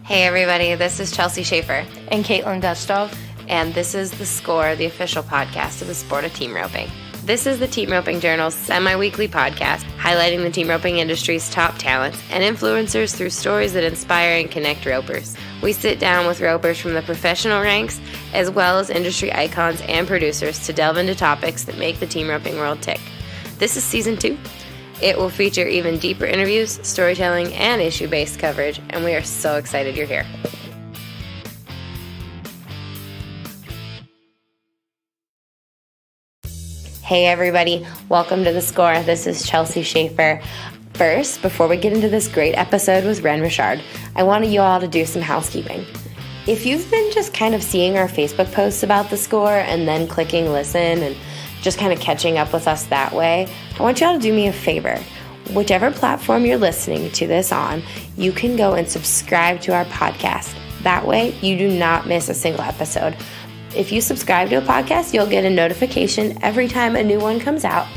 Hey everybody, this is Chelsea Schaefer. And Caitlin Gustov. And this is The Score, the official podcast of the sport of team roping. This is the Team Roping Journal's semi-weekly podcast highlighting the team roping industry's top talents and influencers through stories that inspire and connect ropers. We sit down with ropers from the professional ranks as well as industry icons and producers to delve into topics that make the team roping world tick. This is season 2. It will feature even deeper interviews, storytelling, and issue-based coverage, and we are so excited you're here. Hey everybody, welcome to The Score. This is Chelsea Schaefer. First, before we get into this great episode with Rhen Richard, I wanted you all to do some housekeeping. If you've been just kind of seeing our Facebook posts about The Score and then clicking listen and just kind of catching up with us that way, I want you all to do me a favor. Whichever platform you're listening to this on, you can go and subscribe to our podcast. That way, you do not miss a single episode. If you subscribe to a podcast, you'll get a notification every time a new one comes out.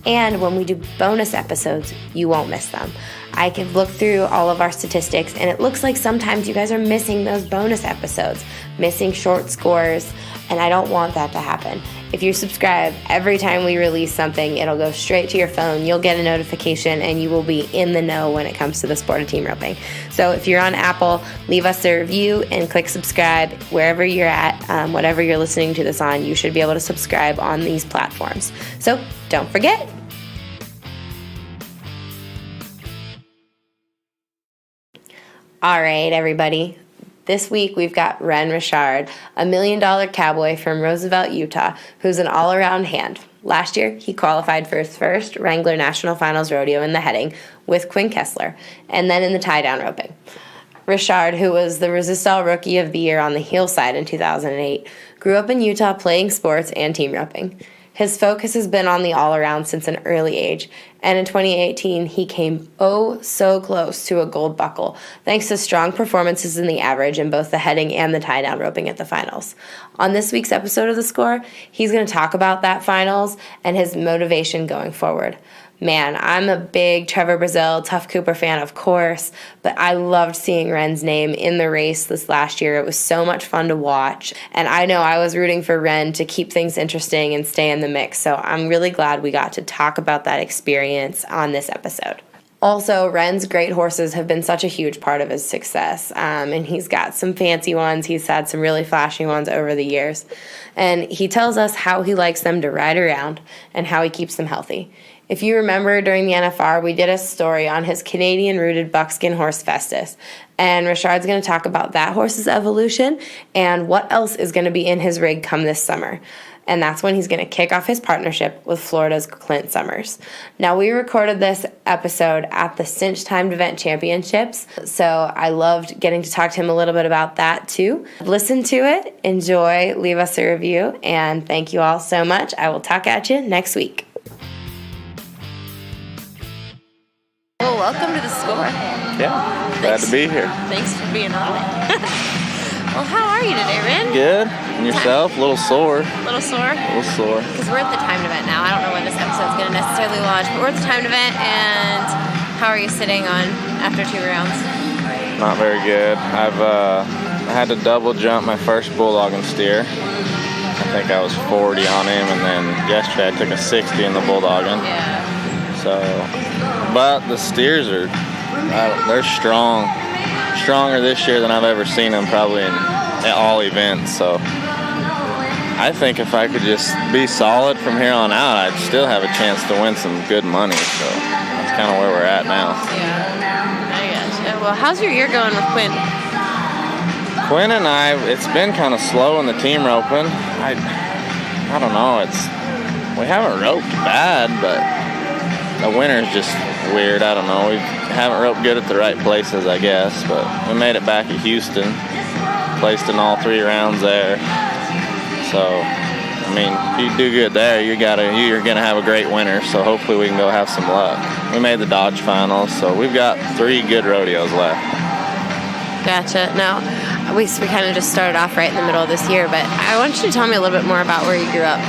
And when we do bonus episodes, you won't miss them. I can look through all of our statistics, and it looks like sometimes you guys are missing those bonus episodes, missing short scores, and I don't want that to happen. If you subscribe, every time we release something, it'll go straight to your phone. You'll get a notification, and you will be in the know when it comes to the sport of team roping. So if you're on Apple, leave us a review and click subscribe. Wherever you're at, whatever you're listening to this on, you should be able to subscribe on these platforms. So don't forget. All right, everybody. This week, we've got Rhen Richard, $1 million cowboy from Roosevelt, Utah, who's an all-around hand. Last year, he qualified for his first Wrangler National Finals Rodeo in the heading with Quinn Kesler, and then in the tie-down roping. Richard, who was the Resistol Rookie of the Year on the heel side in 2008, grew up in Utah playing sports and team roping. His focus has been on the all-around since an early age, and in 2018, he came so close to a gold buckle, thanks to strong performances in the average in both the heading and the tie-down roping at the finals. On this week's episode of The Score, he's going to talk about that finals and his motivation going forward. Man, I'm a big Trevor Brazil, Tough Cooper fan, of course, but I loved seeing Rhen's name in the race this last year. It was so much fun to watch, and I know I was rooting for Rhen to keep things interesting and stay in the mix, so I'm really glad we got to talk about that experience on this episode. Also, Rhen's great horses have been such a huge part of his success, and he's got some fancy ones. He's had some really flashy ones over the years, and he tells us how he likes them to ride around and how he keeps them healthy. If you remember, during the NFR, we did a story on his Canadian-rooted buckskin horse, Festus, and Richard's going to talk about that horse's evolution and what else is going to be in his rig come this summer. And that's when he's going to kick off his partnership with Florida's Clint Summers. Now, we recorded this episode at the Cinch Timed Event Championships, so I loved getting to talk to him a little bit about that, too. Listen to it, enjoy, leave us a review, and thank you all so much. I will talk at you next week. Well, welcome to The Score. Yeah, glad to be here. Thanks for being on it. Well, how are you today, Rhen? Good. And yourself? A little sore. A little sore? A little sore. Because we're at the timed event now. I don't know when this episode's going to necessarily launch, but we're at the timed event, and how are you sitting on after 2 rounds? Not very good. I had to double jump my first bulldog and steer. I think I was 40 on him, and then yesterday I took a 60 in the bulldogging. Yeah. So, but the steers they're strong. Stronger this year than I've ever seen them probably in all events. So I think if I could just be solid from here on out, I'd still have a chance to win some good money. So that's kind of where we're at now. Yeah, I gotcha. Well, how's your year going with Quinn? Quinn and I, it's been kind of slow in the team roping. I don't know. We haven't roped bad, but the winter's just weird. I don't know. We haven't roped good at the right places, I guess, but we made it back at Houston, placed in all 3 rounds there. So, I mean, if you do good there, you're gonna have a great winter. So hopefully we can go have some luck. We made the Dodge finals, so we've got 3 good rodeos left. Gotcha. Now, we kind of just started off right in the middle of this year, but I want you to tell me a little bit more about where you grew up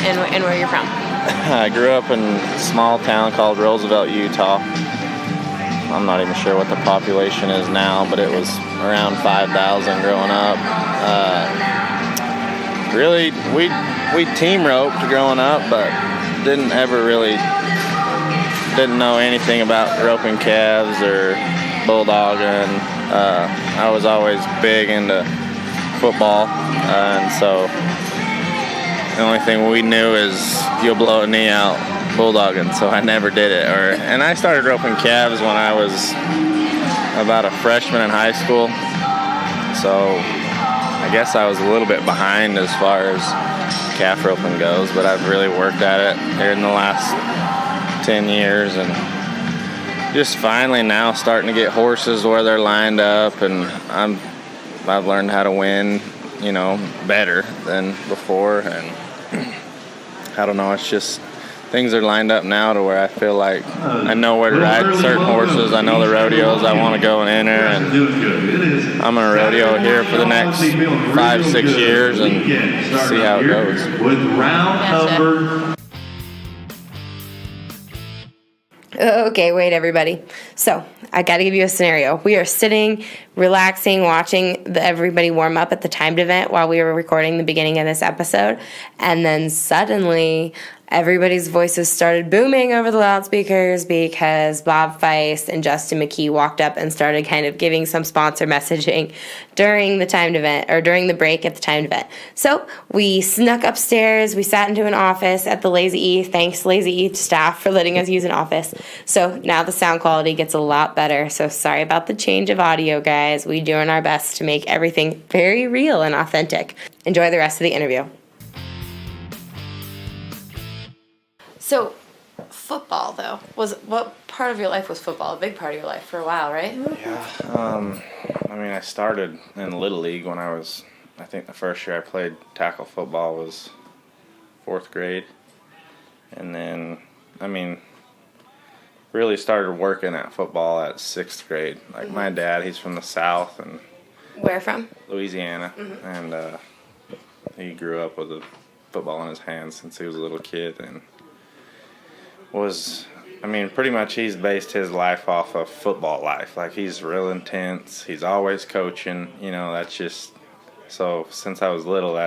and where you're from. I grew up in a small town called Roosevelt, Utah. I'm not even sure what the population is now, but it was around 5,000 growing up. Really, we team roped growing up, but didn't know anything about roping calves or bulldogging. I was always big into football, and so the only thing we knew is you'll blow a knee out bulldogging, so I never did it. And I started roping calves when I was about a freshman in high school, so I guess I was a little bit behind as far as calf roping goes, but I've really worked at it here in the last 10 years, and just finally now starting to get horses where they're lined up, and I've learned how to win, better than before, and I don't know, it's just things are lined up now to where I feel like I know where to ride certain horses. I know the rodeos I want to go and enter, and I'm going to rodeo here for the next 5-6 years and see how it goes. With round number. Okay, wait, everybody. So I got to give you a scenario. We are sitting, relaxing, watching everybody warm up at the timed event while we were recording the beginning of this episode, and then suddenly everybody's voices started booming over the loudspeakers because Bob Feist and Justin McKee walked up and started kind of giving some sponsor messaging during the timed event, or during the break at the timed event. So we snuck upstairs. We sat into an office at the Lazy E. Thanks, Lazy E staff, for letting us use an office. So now the sound quality gets a lot better. So sorry about the change of audio, guys. We're doing our best to make everything very real and authentic. Enjoy the rest of the interview. So, football, though, what part of your life was football? A big part of your life for a while, right? Yeah. I started in Little League when I think the first year I played tackle football was 4th grade. And then, really started working at football at 6th grade. Like, my dad, he's from the South. And Where from? Louisiana. Mm-hmm. And he grew up with a football in his hands since he was a little kid, and pretty much he's based his life off of football life. Like, he's real intense. He's always coaching. That's just, so since I was little,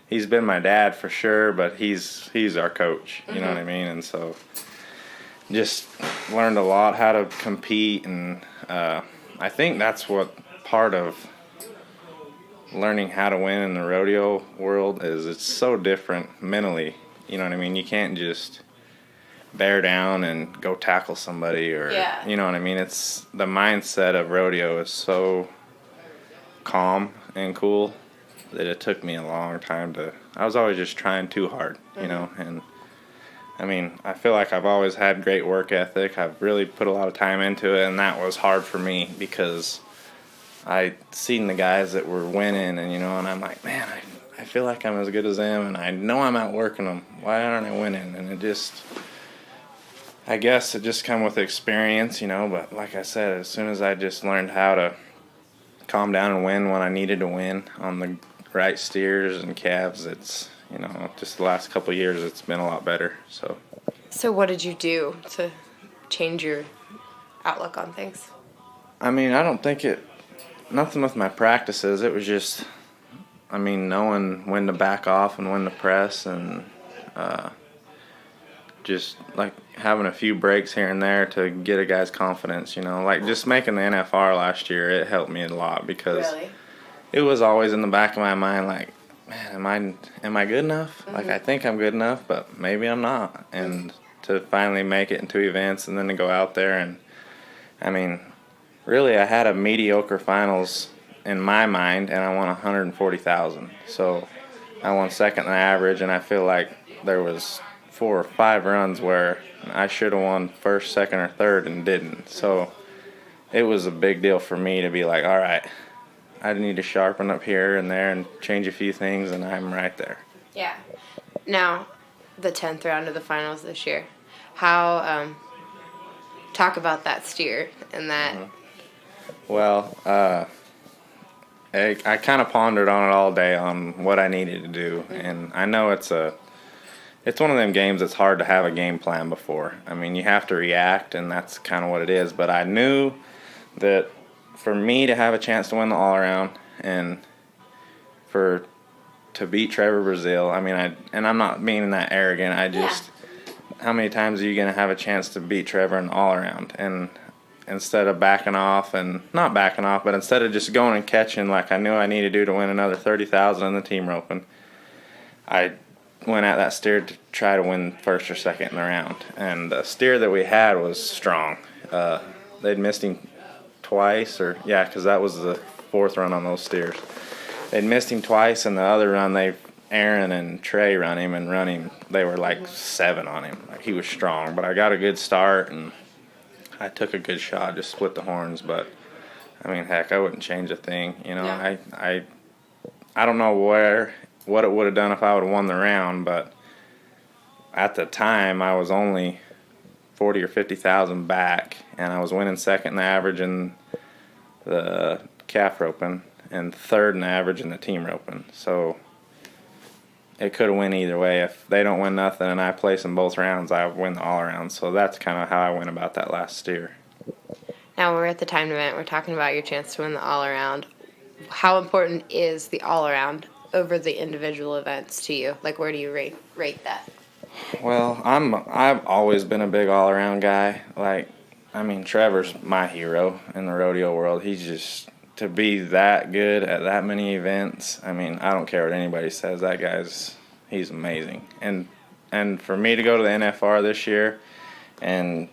he's been my dad for sure, but he's our coach. You know what I mean? And so just learned a lot how to compete, and I think that's what part of learning how to win in the rodeo world is. It's so different mentally. You know what I mean? You can't just bear down and go tackle somebody, or you know what I mean? It's the mindset of rodeo is so calm and cool that it took me a long time I was always just trying too hard, and I feel like I've always had great work ethic. I've really put a lot of time into it, and that was hard for me because I seen the guys that were winning, and and I'm like, man, I feel like I'm as good as them, and I know I'm outworking them. Why aren't I winning? And I guess it just come with experience, but like I said, as soon as I just learned how to calm down and win when I needed to win on the right steers and calves, it's, just the last couple of years it's been a lot better. So what did you do to change your outlook on things? I don't think nothing with my practices. It was just, knowing when to back off and when to press, and just like having a few breaks here and there to get a guy's confidence, like just making the NFR last year, it helped me a lot because it was always in the back of my mind, like, man, am I good enough? Like, I think I'm good enough, but maybe I'm not. And to finally make it in 2 events and then to go out there, and really I had a mediocre finals in my mind, and I won $140,000. So I won second in the average, and I feel like there was 4 or 5 runs where I should have won first, second, or third and didn't. So it was a big deal for me to be like, all right, I need to sharpen up here and there and change a few things, and I'm right there. Yeah. Now, the 10th round of the finals this year. How, talk about that steer and that. Well, I kind of pondered on it all day on what I needed to do, and I know it's it's one of them games that's hard to have a game plan before. I mean, you have to react, and that's kind of what it is. But I knew that for me to have a chance to win the all-around and to beat Trevor Brazil, I mean, and I'm not being that arrogant. I just, how many times are you going to have a chance to beat Trevor in the all-around? And instead of backing off, and not backing off, but instead of just going and catching like I knew I needed to do to win another $30,000 in the team roping, I went at that steer to try to win first or second in the round. And the steer that we had was strong. They'd missed him twice, because that was the fourth run on those steers. They'd missed him twice, and the other run, Aaron and Trey run him. They were like 7 on him. Like, he was strong, but I got a good start, and I took a good shot, just split the horns. But, I mean, heck, I wouldn't change a thing. You know, I don't know what it would have done if I would have won the round, but at the time I was only 40 or 50,000 back, and I was winning second in the average in the calf roping and third in the average in the team roping. So it could have went either way. If they don't win nothing and I place in both rounds, I win the all around. So that's kind of how I went about that last steer. Now we're at the timed event. We're talking about your chance to win the all around. How important is the all around over the individual events to you? Like, where do you rate that? Well, I've always been a big all-around guy. Like, I mean, Trevor's my hero in the rodeo world. He's just, to be that good at that many events, I mean, I don't care what anybody says. That he's amazing. And for me to go to the NFR this year and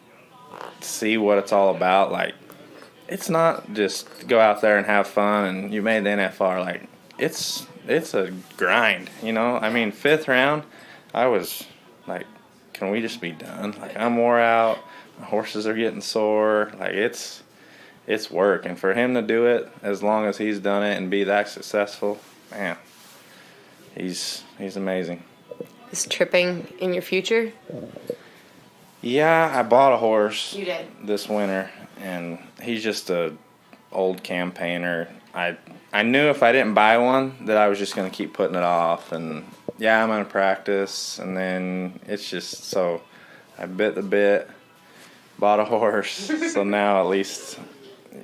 see what it's all about, like, it's not just go out there and have fun and you made the NFR. Like, it's a grind, you know? I mean, 5th round, I was like, can we just be done? Like, I'm wore out. My horses are getting sore. Like, it's work. And for him to do it as long as he's done it and be that successful, man, he's amazing. Is tripping in your future? Yeah, I bought a horse. You did? This winter, and he's just a old campaigner. I knew if I didn't buy one that I was just going to keep putting it off. And, yeah, I'm going to practice. And then it's just so I bit the bit, bought a horse. So now at least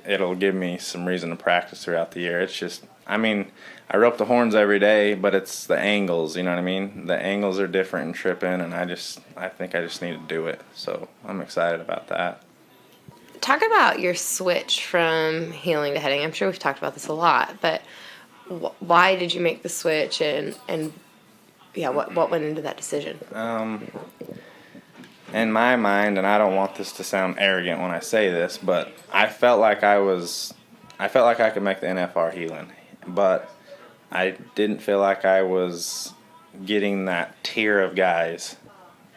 it'll give me some reason to practice throughout the year. It's just, I mean, I rope the horns every day, but it's the angles, you know what I mean? The angles are different in tripping, and I think I just need to do it. So I'm excited about that. Talk about your switch from heeling to heading. I'm sure we've talked about this a lot, but why did you make the switch, and yeah, what went into that decision? In my mind, and I don't want this to sound arrogant when I say this, but I felt like I could make the NFR heeling, but I didn't feel like I was getting that tier of guys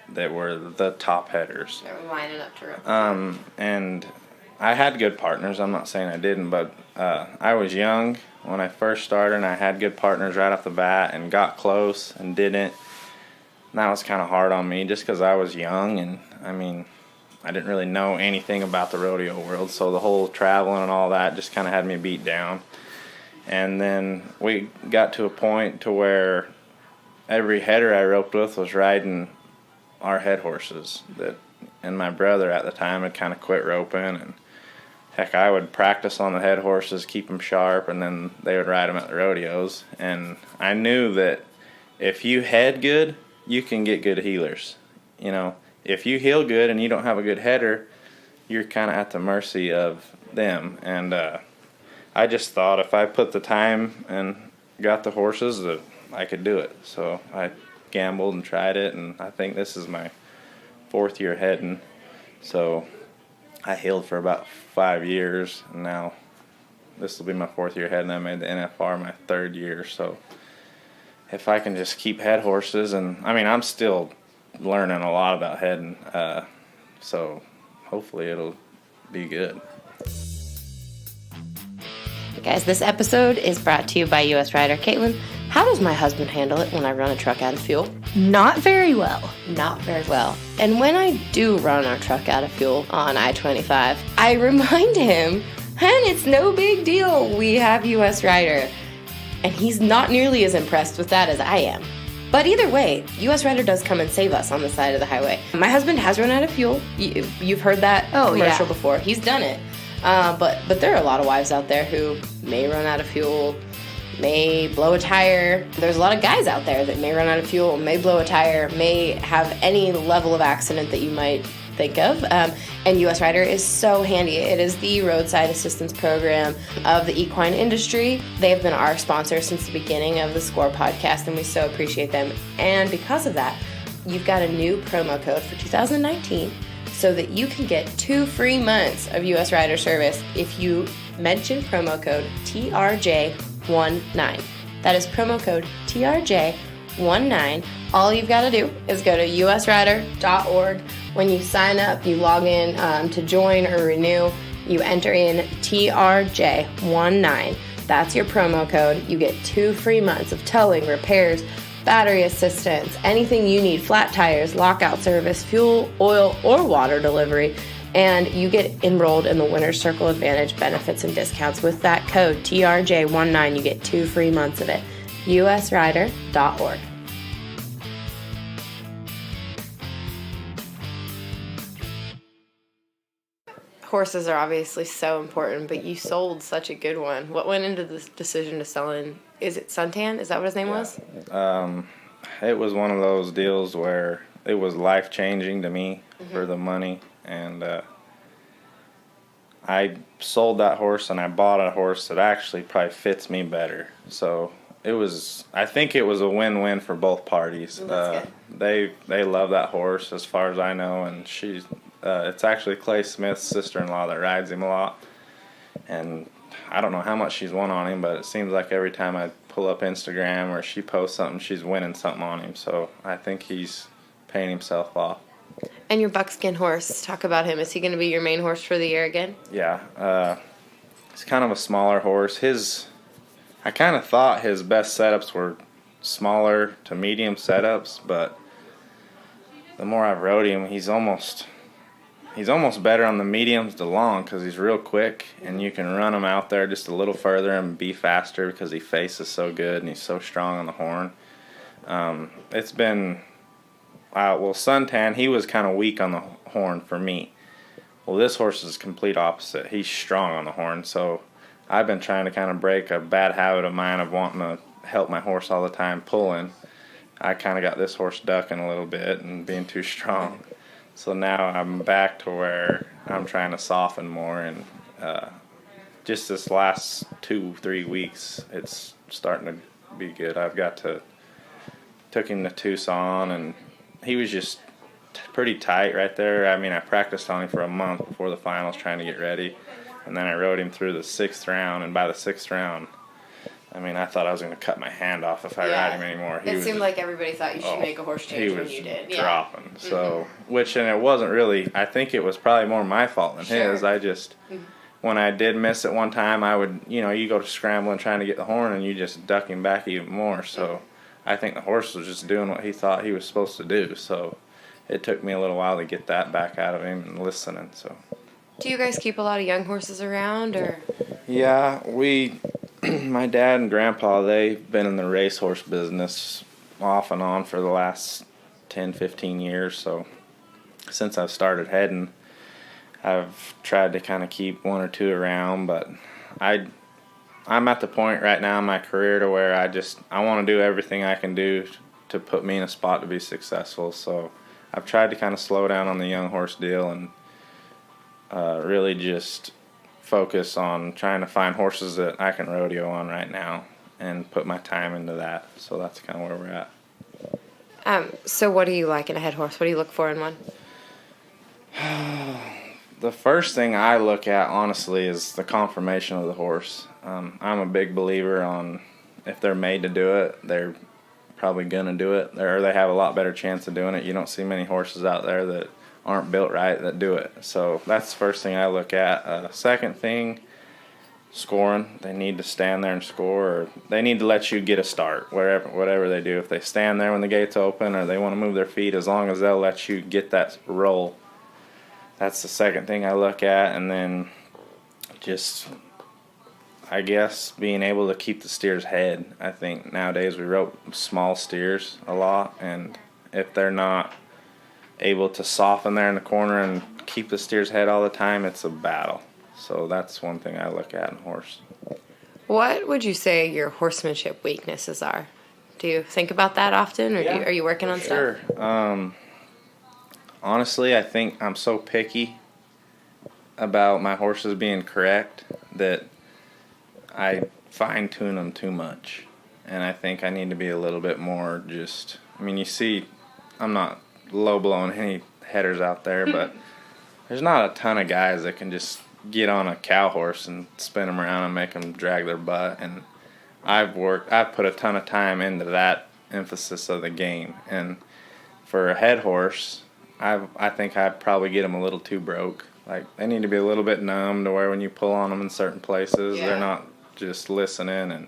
that were the top headers. They were lining up to rope. And I had good partners. I'm not saying I didn't, but I was young when I first started, and I had good partners right off the bat and got close and didn't. And that was kind of hard on me just because I was young, and, I mean, I didn't really know anything about the rodeo world, so the whole traveling and all that just kind of had me beat down. And then we got to a point to where every header I roped with was riding our head horses, and my brother at the time had kind of quit roping, and heck, I would practice on the head horses, keep them sharp, and then they would ride them at the rodeos. And I knew that if you head good, you can get good heelers. You know, if you heel good and you don't have a good header, you're kind of at the mercy of them. And I just thought if I put the time and got the horses that I could do it. So I gambled and tried it, and I think this is my 4th year heading. So I heeled for about 5 years, and now this will be my 4th year heading. I made the NFR my 3rd year. So if I can just keep head horses, and I mean, I'm still learning a lot about heading, so hopefully it'll be good. Hey guys, this episode is brought to you by U.S. Rider Caitlin. How does my husband handle it when I run a truck out of fuel? Not very well. Not very well. And when I do run our truck out of fuel on I-25, I remind him, and it's no big deal, we have U.S. Rider. And he's not nearly as impressed with that as I am. But either way, U.S. Rider does come and save us on the side of the highway. My husband has run out of fuel. You've heard that commercial before. He's done it. But there are a lot of wives out there who may run out of fuel, may blow a tire. There's a lot of guys out there that may run out of fuel, may blow a tire, may have any level of accident that you might think of. And U.S. Rider is so handy. It is the roadside assistance program of the equine industry. They have been our sponsor since the beginning of the Score podcast, and we so appreciate them. And because of that, you've got a new promo code for 2019 so that you can get 2 free months of U.S. Rider service if you mention promo code TRJ19. That is promo code TRJ19. All you've got to do is go to usrider.org. When you sign up, you log in to join or renew. You enter in TRJ19. That's your promo code. You get 2 free months of towing, repairs, battery assistance, anything you need, flat tires, lockout service, fuel, oil, or water delivery. And you get enrolled in the Winner's Circle Advantage benefits and discounts. With that code, TRJ19, you get 2 free months of it. usrider.org. Horses are obviously so important, but you sold such a good one. What went into this decision to selling? Is it Suntan? Is that what his name was? It was one of those deals where it was life-changing to me for the money. And I sold that horse and I bought a horse that actually probably fits me better. So I think it was a win-win for both parties. That's good. They love that horse as far as I know, and it's actually Clay Smith's sister-in-law that rides him a lot. And I don't know how much she's won on him, but it seems like every time I pull up Instagram or she posts something, she's winning something on him. So I think he's paying himself off. And your buckskin horse, talk about him. Is he going to be your main horse for the year again? Yeah. He's kind of a smaller horse. I kind of thought his best setups were smaller to medium setups, but the more I've rode him, he's almost better on the mediums to long because he's real quick, and you can run him out there just a little further and be faster because he faces so good and he's so strong on the horn. It's been, Suntan, he was kind of weak on the horn for me. Well, this horse is complete opposite. He's strong on the horn, so I've been trying to kind of break a bad habit of mine of wanting to help my horse all the time pulling. I kind of got this horse ducking a little bit and being too strong. So now I'm back to where I'm trying to soften more, and just this last 2-3 weeks, it's starting to be good. Took him to Tucson, and he was just pretty tight right there. I mean, I practiced on him for a month before the finals trying to get ready, and then I rode him through the 6th round, and by the 6th round, I mean, I thought I was going to cut my hand off if I ride him anymore. It seemed like everybody thought you should make a horse change when you did. Dropping. So, and it wasn't really, I think it was probably more my fault than his. I just, when I did miss it one time, I would, you go to scrambling trying to get the horn and you just duck him back even more. So I think the horse was just doing what he thought he was supposed to do. So it took me a little while to get that back out of him and listening. So. Do you guys keep a lot of young horses around, or? Yeah, my dad and grandpa, they've been in the racehorse business off and on for the last 10, 15 years. So since I've started heading, I've tried to kind of keep 1 or 2 around. But I'm at the point right now in my career to where I want to do everything I can do to put me in a spot to be successful. So I've tried to kind of slow down on the young horse deal and really just focus on trying to find horses that I can rodeo on right now and put my time into that. So that's kind of where we're at. So what do you like in a head horse? What do you look for in one? The first thing I look at, honestly, is the conformation of the horse. I'm a big believer on if they're made to do it, they're probably going to do it. Or they have a lot better chance of doing it. You don't see many horses out there that aren't built right that do it. So that's the first thing I look at. Second thing, scoring. They need to stand there and score, or they need to let you get a start, whatever they do. If they stand there when the gates open or they want to move their feet, as long as they'll let you get that roll. That's the second thing I look at. And then just I guess being able to keep the steer's head. I think nowadays we rope small steers a lot, and if they're not able to soften there in the corner and keep the steer's head all the time, it's a battle. So that's one thing I look at in horse. What would you say your horsemanship weaknesses are? Do you think about that often, or are you working on stuff? Sure. Honestly, I think I'm so picky about my horses being correct that I fine-tune them too much. And I think I need to be a little bit more just, I mean, you see, I'm not low-blowing any headers out there, but there's not a ton of guys that can just get on a cow horse and spin them around and make them drag their butt. And I've put a ton of time into that emphasis of the game. And for a head horse, I think I'd probably get them a little too broke. Like, they need to be a little bit numb to where when you pull on them in certain places, they're not just listening. And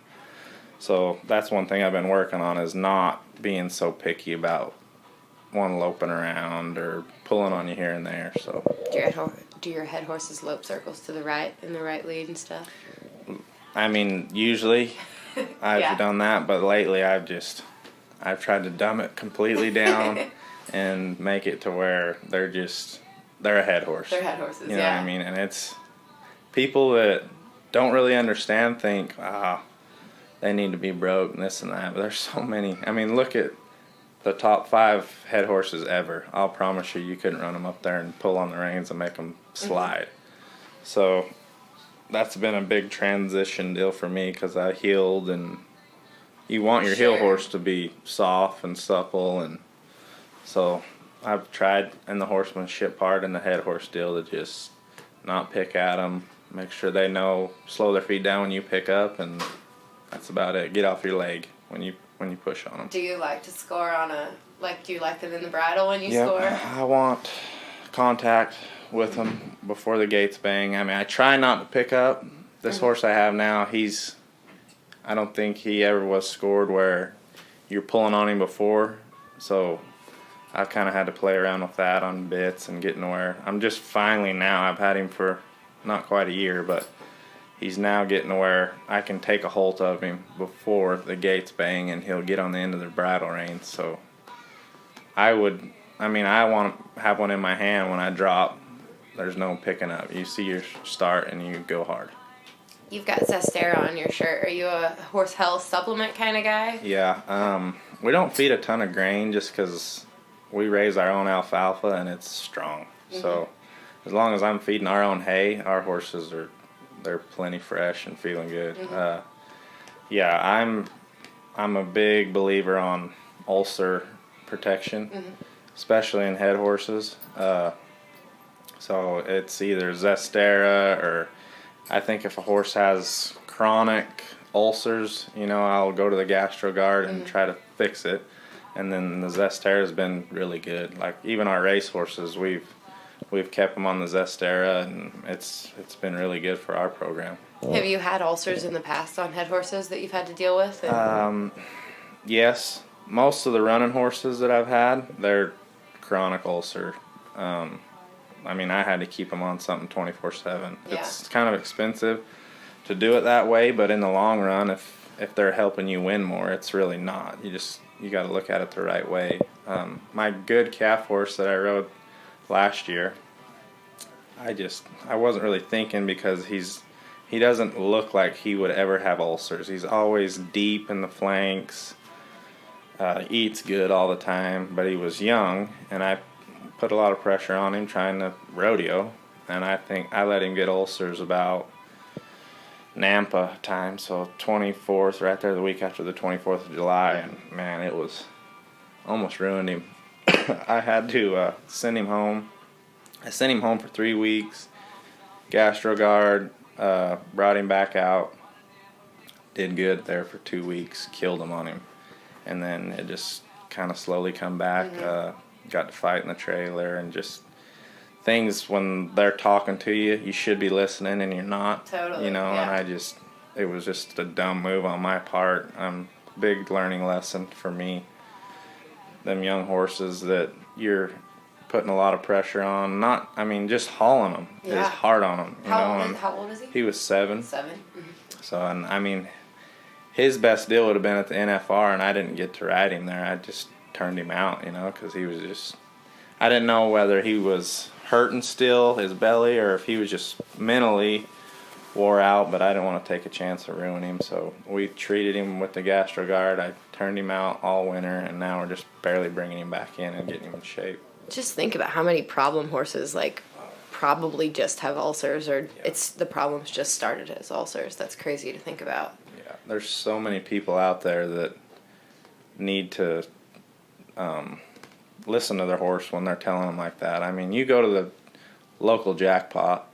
so that's one thing I've been working on, is not being so picky about one loping around or pulling on you here and there. So do your head horses lope circles to the right in the right lead and stuff? I mean, usually I've done that, but lately I've tried to dumb it completely down and make it to where they're a head horse. They're head horses, You know what I mean? And it's people that don't really understand think, they need to be broke and this and that. But there's so many. I mean, look at the top 5 head horses ever. I'll promise you couldn't run them up there and pull on the reins and make them slide. So that's been a big transition deal for me, because I heeled, and you want your heel horse to be soft and supple, and so I've tried in the horsemanship part and the head horse deal to just not pick at them, make sure they know, slow their feet down when you pick up, and that's about it. Get off your leg when you push on them. Do you like to score on do you like them in the bridle when you score? I want contact with them before the gates bang. I mean, I try not to pick up. This horse I have now, I don't think he ever was scored where you're pulling on him before, so I've kind of had to play around with that on bits and getting where I'm just finally now, I've had him for not quite a year, but he's now getting to where I can take a hold of him before the gates bang and he'll get on the end of the bridle rein. So I want to have one in my hand when I drop. There's no picking up. You see your start and you go hard. You've got Zestera on your shirt. Are you a horse health supplement kind of guy? Yeah. We don't feed a ton of grain just because we raise our own alfalfa and it's strong. So as long as I'm feeding our own hay, our horses they're plenty fresh and feeling good. I'm a big believer on ulcer protection, especially in head horses. So it's either Zestera, or I think if a horse has chronic ulcers, I'll go to the GastroGuard and try to fix it. And then the Zestera has been really good. Like even our race horses, we've kept them on the Zestera, and it's been really good for our program. Have you had ulcers in the past on head horses that you've had to deal with? Yes. Most of the running horses that I've had, they're chronic ulcer. I had to keep them on something 24/7. It's kind of expensive to do it that way, but in the long run, if they're helping you win more, it's really not. You got to look at it the right way. My good calf horse that I rode last year, I wasn't really thinking, because he doesn't look like he would ever have ulcers. He's always deep in the flanks, eats good all the time, but he was young, and I put a lot of pressure on him trying to rodeo, and I think I let him get ulcers about Nampa time, so 24th, right there the week after the 24th of July, and man, it was almost ruined him. I had to send him home. I sent him home for 3 weeks. GastroGuard brought him back out. Did good there for 2 weeks. Killed him on him, and then it just kind of slowly come back. Got to fight in the trailer, and just things when they're talking to you, you should be listening and you're not. Totally. And it was just a dumb move on my part. Big learning lesson for me. Them young horses that you're putting a lot of pressure on, just hauling them is hard on them. How old is he? He was 7. 7. So, and I mean, his best deal would have been at the NFR, and I didn't get to ride him there. I just turned him out, because he was just, I didn't know whether he was hurting still, his belly, or if he was just mentally wore out, but I didn't want to take a chance of ruining him, so we treated him with the GastroGuard. I turned him out all winter, and now we're just barely bringing him back in and getting him in shape. Just think about how many problem horses, like, probably just have ulcers, or it's the problems just started as ulcers. That's crazy to think about. Yeah, there's so many people out there that need to listen to their horse when they're telling them like that. I mean, you go to the local jackpot,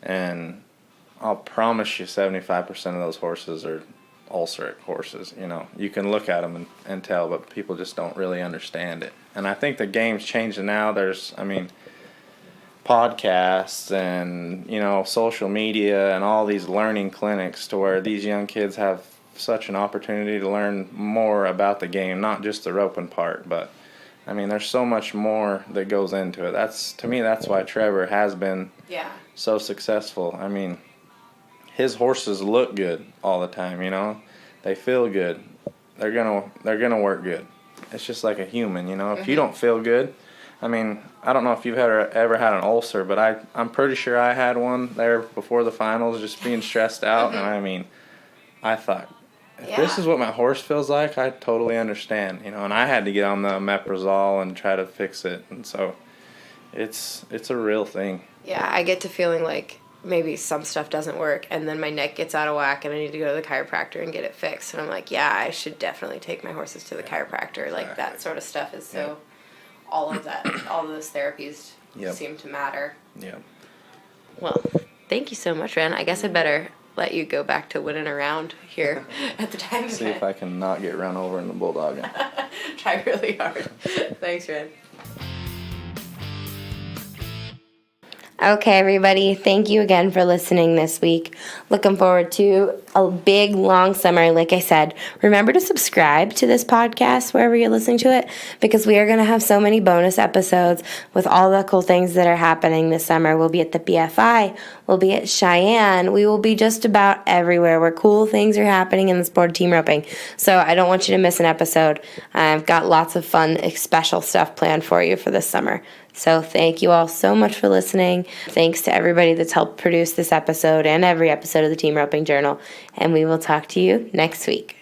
and I'll promise you 75% of those horses are ulceric horses. You can look at them and tell, but people just don't really understand it. And I think the game's changing now. There's, podcasts and, social media and all these learning clinics to where these young kids have such an opportunity to learn more about the game, not just the roping part, but there's so much more that goes into it. To me, that's why Trevor has been so successful. His horses look good all the time, They feel good. They're gonna work good. It's just like a human, If you don't feel good, I don't know if you've ever had an ulcer, but I'm pretty sure I had one there before the finals, just being stressed out, and I thought, if this is what my horse feels like, I totally understand, and I had to get on the omeprazole and try to fix it, and so it's a real thing. Yeah, I get to feeling like maybe some stuff doesn't work, and then my neck gets out of whack, and I need to go to the chiropractor and get it fixed, and I'm like, I should definitely take my horses to the chiropractor. Like, that sort of stuff is so, all of those therapies seem to matter. Yeah. Well, thank you so much, Rhen. I guess I better let you go back to winning around here at the time. See if I can not get run over in the bulldog. Try really hard. Thanks, Rhen. Okay, everybody, thank you again for listening this week. Looking forward to a big, long summer, like I said. Remember to subscribe to this podcast wherever you're listening to it, because we are going to have so many bonus episodes with all the cool things that are happening this summer. We'll be at the BFI. We'll be at Cheyenne. We will be just about everywhere where cool things are happening in the sport of team roping. So I don't want you to miss an episode. I've got lots of fun, special stuff planned for you for this summer. So thank you all so much for listening. Thanks to everybody that's helped produce this episode and every episode of the Team Roping Journal. And we will talk to you next week.